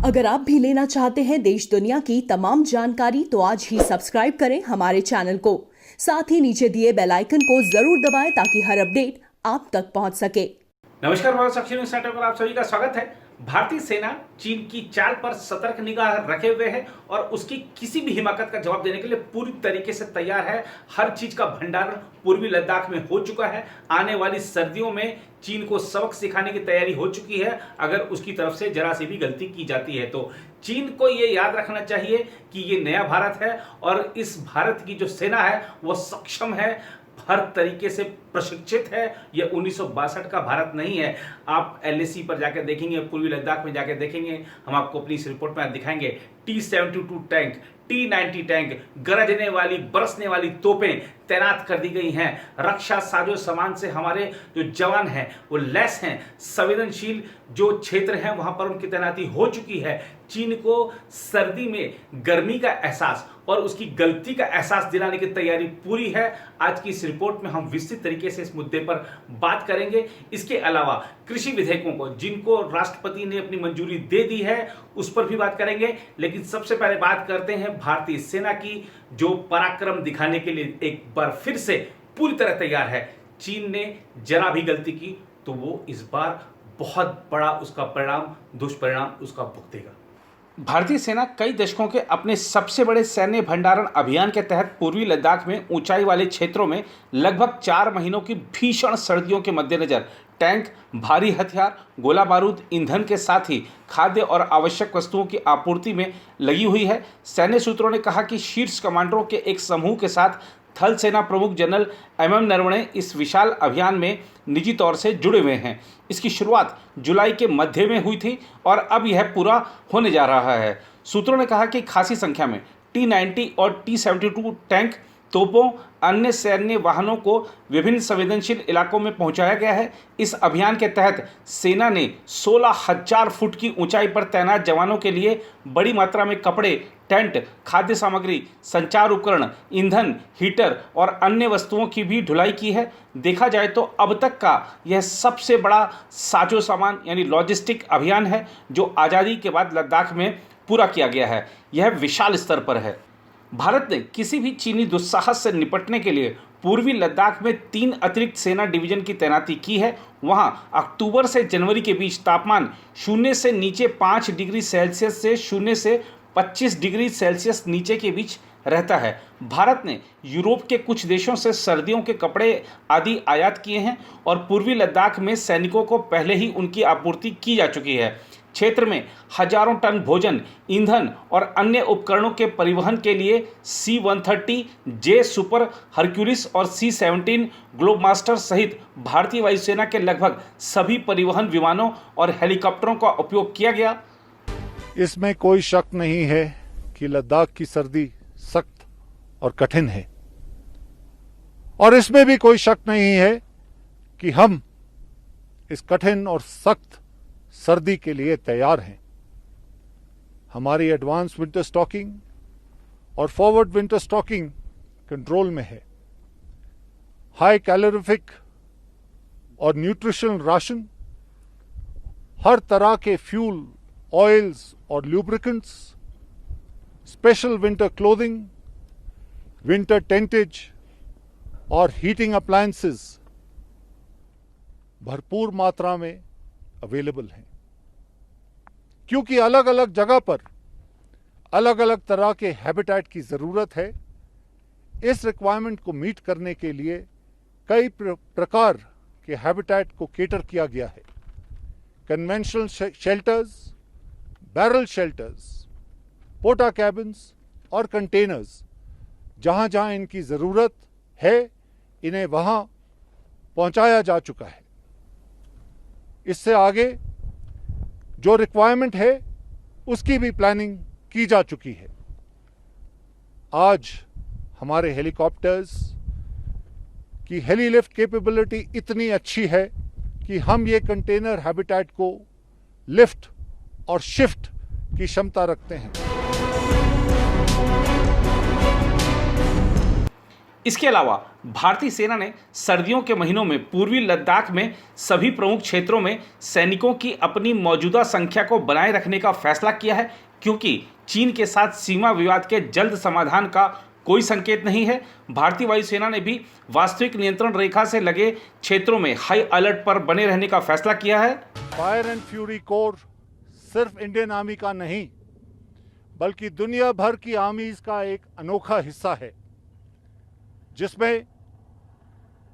अगर आप भी लेना चाहते हैं देश दुनिया की तमाम जानकारी तो आज ही सब्सक्राइब करें हमारे चैनल को। साथ ही नीचे दिए बेल आइकन को जरूर दबाएं ताकि हर अपडेट आप तक पहुंच सके। नमस्कार, भारत साक्षी न्यूज सेंटर पर आप सभी का स्वागत है। भारतीय सेना चीन की चाल पर सतर्क निगाह रखे हुए है और उसकी किसी भी हिमाकत का जवाब देने के लिए पूरी तरीके से तैयार है। हर चीज का भंडारण पूर्वी लद्दाख में हो चुका है। आने वाली सर्दियों में चीन को सबक सिखाने की तैयारी हो चुकी है। अगर उसकी तरफ से जरा सी भी गलती की जाती है तो चीन को यह याद रखना चाहिए कि ये नया भारत है और इस भारत की जो सेना है वो सक्षम है, हर तरीके से प्रशिक्षित है। यह 1962 का भारत नहीं है। आप LAC पर जाकर देखेंगे, पूर्वी लद्दाख में जाकर देखेंगे, हम आपको अपनी इस रिपोर्ट में दिखाएंगे। T-72 टैंक, T-90 टैंक, गरजने वाली बरसने वाली तोपें तैनात कर दी गई हैं। रक्षा साजो सामान से हमारे जो जवान हैं वो लैस हैं। संवेदनशील जो क्षेत्र हैं वहां पर उनकी तैनाती हो चुकी है। चीन को सर्दी में गर्मी का एहसास और उसकी गलती का एहसास दिलाने की तैयारी पूरी है। आज की इस रिपोर्ट में हम विस्तृत तरीके से इस मुद्दे पर बात करेंगे। इसके अलावा कृषि विधेयकों को जिनको राष्ट्रपति ने अपनी मंजूरी दे दी है उस पर भी बात करेंगे। लेकिन सबसे पहले बात करते हैं भारतीय सेना की, जो पराक्रम दिखाने के लिए एक बार फिर से पूरी तरह तैयार है। चीन ने जरा भी गलती की तो वो इस बार बहुत बड़ा उसका परिणाम, दुष्परिणाम उसका भुगतेगा। भारतीय सेना कई दशकों के अपने सबसे बड़े सैन्य भंडारण अभियान के तहत पूर्वी लद्दाख में ऊंचाई वाले क्षेत्रों में लगभग 4 महीनों की भीषण सर्दियों के मद्देनजर टैंक, भारी हथियार, गोला बारूद, ईंधन के साथ ही खाद्य और आवश्यक वस्तुओं की आपूर्ति में लगी हुई है। सैन्य सूत्रों ने कहा कि शीर्ष कमांडरों के एक समूह के साथ थल सेना प्रमुख जनरल MM नरवणे इस विशाल अभियान में निजी तौर से जुड़े हुए हैं। इसकी शुरुआत जुलाई के मध्य में हुई थी और अब यह पूरा होने जा रहा है। सूत्रों ने कहा कि खासी संख्या में T-90 और T-72 टैंक, तोपों, अन्य सैन्य वाहनों को विभिन्न संवेदनशील इलाकों में पहुंचाया गया है। इस अभियान के तहत सेना ने 16,000 फुट की ऊंचाई पर तैनात जवानों के लिए बड़ी मात्रा में कपड़े, टेंट, खाद्य सामग्री, संचार उपकरण, ईंधन, हीटर और अन्य वस्तुओं की भी ढुलाई की है। देखा जाए तो अब तक का यह सबसे बड़ा साजो सामान यानी लॉजिस्टिक अभियान है जो आज़ादी के बाद लद्दाख में पूरा किया गया है। यह विशाल स्तर पर है। भारत ने किसी भी चीनी दुस्साहस से निपटने के लिए पूर्वी लद्दाख में 3 अतिरिक्त सेना डिवीजन की तैनाती की है। वहां अक्टूबर से जनवरी के बीच तापमान 0 से नीचे 5 डिग्री सेल्सियस से 0 से 25 डिग्री सेल्सियस नीचे के बीच रहता है। भारत ने यूरोप के कुछ देशों से सर्दियों के कपड़े आदि आयात किए हैं और पूर्वी लद्दाख में सैनिकों को पहले ही उनकी आपूर्ति की जा चुकी है। क्षेत्र में हजारों टन भोजन, ईंधन और अन्य उपकरणों के परिवहन के लिए C-130J सुपर हरक्यूलिस और C-17 ग्लोबमास्टर सहित भारतीय वायुसेना के लगभग सभी परिवहन विमानों और हेलीकॉप्टरों का उपयोग किया गया। इसमें कोई शक नहीं है कि लद्दाख की सर्दी सख्त और कठिन है और इसमें भी कोई शक नहीं है कि हम इस कठिन और सख्त सर्दी के लिए तैयार हैं। हमारी एडवांस विंटर स्टॉकिंग और फॉरवर्ड विंटर स्टॉकिंग कंट्रोल में है। हाई कैलोरीफिक और न्यूट्रिशनल राशन, हर तरह के फ्यूल, ऑयल्स और lubricants, special winter clothing, winter tentage और हीटिंग अप्लायंसेस भरपूर मात्रा में अवेलेबल हैं। क्योंकि अलग अलग जगह पर अलग अलग तरह के हैबिटेट की ज़रूरत है, इस रिक्वायरमेंट को मीट करने के लिए कई प्रकार के हैबिटेट को केटर किया गया है। कन्वेंशनल शेल्टर्स, बैरल शेल्टर्स, पोटा कैबिन्स और कंटेनर्स, जहां जहां इनकी ज़रूरत है इन्हें वहां पहुंचाया जा चुका है। इससे आगे जो रिक्वायरमेंट है उसकी भी प्लानिंग की जा चुकी है। आज हमारे हेलीकॉप्टर्स की हेली लिफ्ट कैपेबिलिटी इतनी अच्छी है कि हम ये कंटेनर हैबिटेट को लिफ्ट और शिफ्ट की क्षमता रखते हैं। इसके अलावा भारतीय सेना ने सर्दियों के महीनों में पूर्वी लद्दाख में सभी प्रमुख क्षेत्रों में सैनिकों की अपनी मौजूदा संख्या को बनाए रखने का फैसला किया है, क्योंकि चीन के साथ सीमा विवाद के जल्द समाधान का कोई संकेत नहीं है। भारतीय वायुसेना ने भी वास्तविक नियंत्रण रेखा से लगे क्षेत्रों में हाई अलर्ट पर बने रहने का फैसला किया है। फायर एंड फ्यूरी कोर सिर्फ इंडियन आर्मी का नहीं, बल्कि दुनिया भर की आर्मीज का एक अनोखा हिस्सा है, जिसमें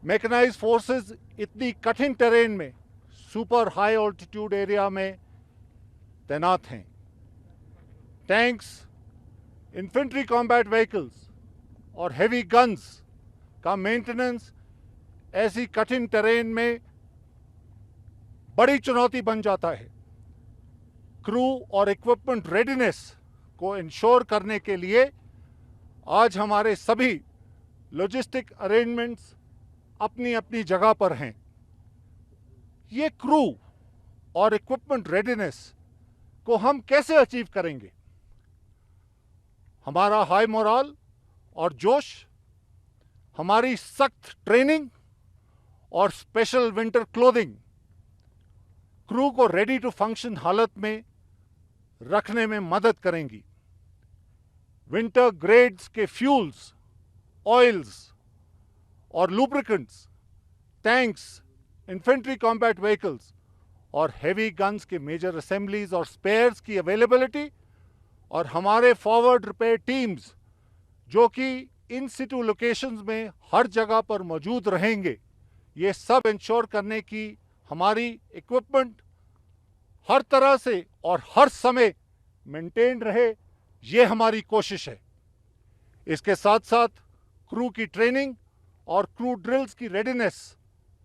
मैकेनाइज्ड फोर्सेस इतनी कठिन टेरेन में सुपर हाई ऑल्टीट्यूड एरिया में तैनात हैं। टैंक्स, इन्फेंट्री कॉम्बैट व्हीकल्स और हेवी गन्स का मेंटेनेंस ऐसी कठिन टेरेन में बड़ी चुनौती बन जाता है। क्रू और इक्विपमेंट रेडीनेस को इंश्योर करने के लिए आज हमारे सभी लॉजिस्टिक अरेंजमेंट्स अपनी अपनी जगह पर हैं। ये क्रू और इक्विपमेंट रेडीनेस को हम कैसे अचीव करेंगे? हमारा हाई मोरल और जोश, हमारी सख्त ट्रेनिंग और स्पेशल विंटर क्लोथिंग क्रू को रेडी टू फंक्शन हालत में रखने में मदद करेंगी। विंटर ग्रेड्स के फ्यूल्स, ऑयल्स और lubricants, tanks, infantry combat vehicles और हेवी गन्स के मेजर असेंबलीज और स्पेयर्स की अवेलेबिलिटी और हमारे फॉरवर्ड रिपेयर टीम्स जो कि इन सिटू लोकेशंस में हर जगह पर मौजूद रहेंगे, ये सब इंश्योर करने की हमारी इक्विपमेंट हर तरह से और हर समय मेंटेन रहे, ये हमारी कोशिश है। इसके साथ साथ क्रू की ट्रेनिंग और क्रू ड्रिल्स की रेडीनेस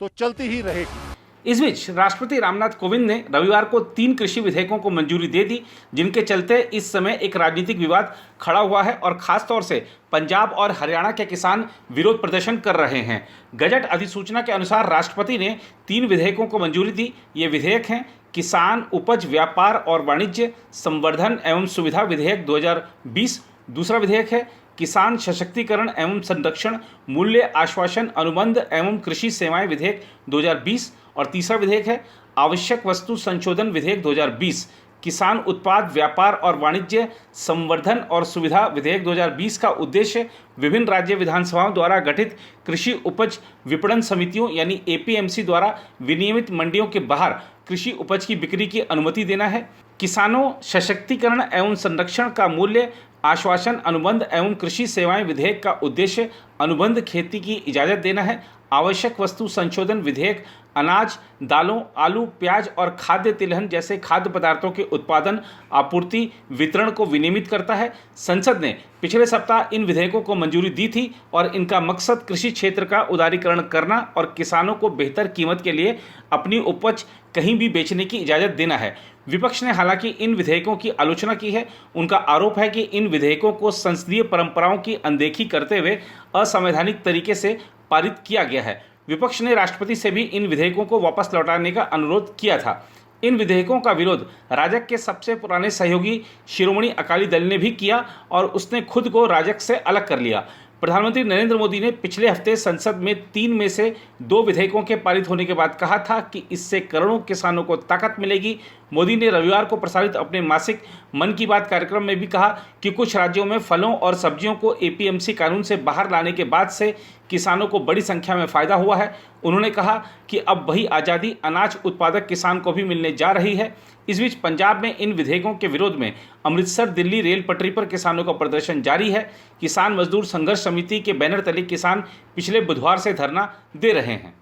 तो चलती ही रहेगी। इस बीच राष्ट्रपति रामनाथ कोविंद ने रविवार को 3 कृषि विधेयकों को मंजूरी दे दी, जिनके चलते इस समय एक राजनीतिक विवाद खड़ा हुआ है और खासतौर से पंजाब और हरियाणा के किसान विरोध प्रदर्शन कर रहे हैं। गजट अधिसूचना के अनुसार राष्ट्रपति ने 3 विधेयकों को मंजूरी दी। ये विधेयक हैं किसान उपज व्यापार और वाणिज्य संवर्धन एवं सुविधा विधेयक 2020, दूसरा विधेयक है किसान सशक्तिकरण एवं संरक्षण मूल्य आश्वासन अनुबंध एवं कृषि सेवाएं विधेयक 2020 और तीसरा विधेयक है आवश्यक वस्तु संशोधन विधेयक 2020। किसान उत्पाद व्यापार और वाणिज्य संवर्धन और सुविधा विधेयक 2020 का उद्देश्य विभिन्न राज्य विधानसभाओं द्वारा गठित कृषि उपज विपणन समितियों यानी एपीएमसी द्वारा विनियमित मंडियों के बाहर कृषि उपज की बिक्री की अनुमति देना है। किसानों सशक्तिकरण एवं संरक्षण का मूल्य आश्वासन अनुबंध एवं कृषि सेवाएं विधेयक का उद्देश्य अनुबंध खेती की इजाज़त देना है। आवश्यक वस्तु संशोधन विधेयक अनाज, दालों, आलू, प्याज और खाद्य तिलहन जैसे खाद्य पदार्थों के उत्पादन, आपूर्ति, वितरण को विनियमित करता है। संसद ने पिछले सप्ताह इन विधेयकों को मंजूरी दी थी और इनका मकसद कृषि क्षेत्र का उदारीकरण करना और किसानों को बेहतर कीमत के लिए अपनी उपज कहीं भी बेचने की इजाज़त देना है। विपक्ष ने हालांकि इन विधेयकों की आलोचना की है। उनका आरोप है कि इन विधेयकों को संसदीय परंपराओं की अनदेखी करते हुए असंवैधानिक तरीके से पारित किया गया है। विपक्ष ने राष्ट्रपति से भी इन विधेयकों को वापस लौटाने का अनुरोध किया था। इन विधेयकों का विरोध राजग के सबसे पुराने सहयोगी शिरोमणि अकाली दल ने भी किया और उसने खुद को राजग से अलग कर लिया। प्रधानमंत्री नरेंद्र मोदी ने पिछले हफ्ते संसद में 3 में से 2 विधेयकों के पारित होने के बाद कहा था कि इससे करोड़ों किसानों को ताकत मिलेगी। मोदी ने रविवार को प्रसारित अपने मासिक मन की बात कार्यक्रम में भी कहा कि कुछ राज्यों में फलों और सब्जियों को एपीएमसी कानून से बाहर लाने के बाद से किसानों को बड़ी संख्या में फायदा हुआ है। उन्होंने कहा कि अब वही आज़ादी अनाज उत्पादक किसान को भी मिलने जा रही है। इस बीच पंजाब में इन विधेयकों के विरोध में अमृतसर दिल्ली रेल पटरी पर किसानों का प्रदर्शन जारी है। किसान मजदूर संघर्ष समिति के बैनर तले किसान पिछले बुधवार से धरना दे रहे हैं।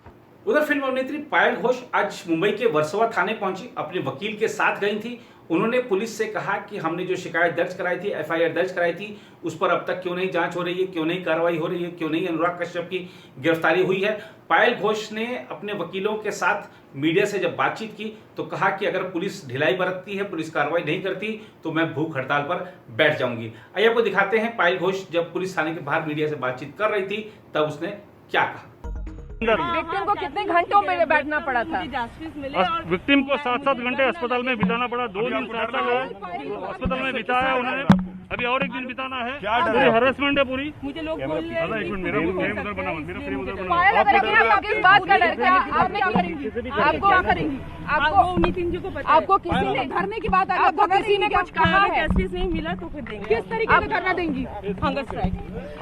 उधर फिल्म अभिनेत्री पायल घोष आज मुंबई के वर्सोवा थाने पहुंची, अपने वकील के साथ गई थी। उन्होंने पुलिस से कहा कि हमने जो शिकायत दर्ज कराई थी, एफआईआर दर्ज कराई थी, उस पर अब तक क्यों नहीं जांच हो रही है, क्यों नहीं कार्रवाई हो रही है, क्यों नहीं अनुराग कश्यप की गिरफ्तारी हुई है। पायल घोष ने अपने वकीलों के साथ मीडिया से जब बातचीत की तो कहा कि अगर पुलिस ढिलाई बरतती है, पुलिस कार्रवाई नहीं करती तो मैं भूख हड़ताल पर बैठ जाऊंगी। आइए आपको दिखाते हैं पायल घोष जब पुलिस थाने के बाहर मीडिया से बातचीत कर रही थी तब उसने क्या कहा। विक्टिम को कितने घंटों में बैठना पड़ा था? विक्टिम को 7-7 घंटे अस्पताल में बिताना पड़ा। 2 दिन अस्पताल में बिताया उन्होंने। अभी और एक दिन बिताना है। क्या डर है? हरासमेंट है पूरी। मुझे लोग बोल रहे हैं कि मेरा फ्रेम उधर बना, मेरा फ्रेम उधर बना। पायल अगर लगे आप किस बात का डर? क्या आप क्या करेंगी? आपको क्या करेंगी? आपको नितिन जी को पता है। आपको किसी ने धरने की बात आपको किसी ने कुछ कहा है? जस्टिस नहीं मिला तो फिर देंगे। किस तरीके से धरना देंगी? Hunger strike.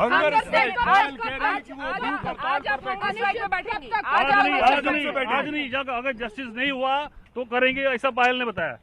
हंगर स्ट्राइक आज आप हंगर स्ट्राइक पे बैठेंगी? आज नहीं, जब अगर जस्टिस नहीं हुआ तो करेंगे, ऐसा पायल ने बताया।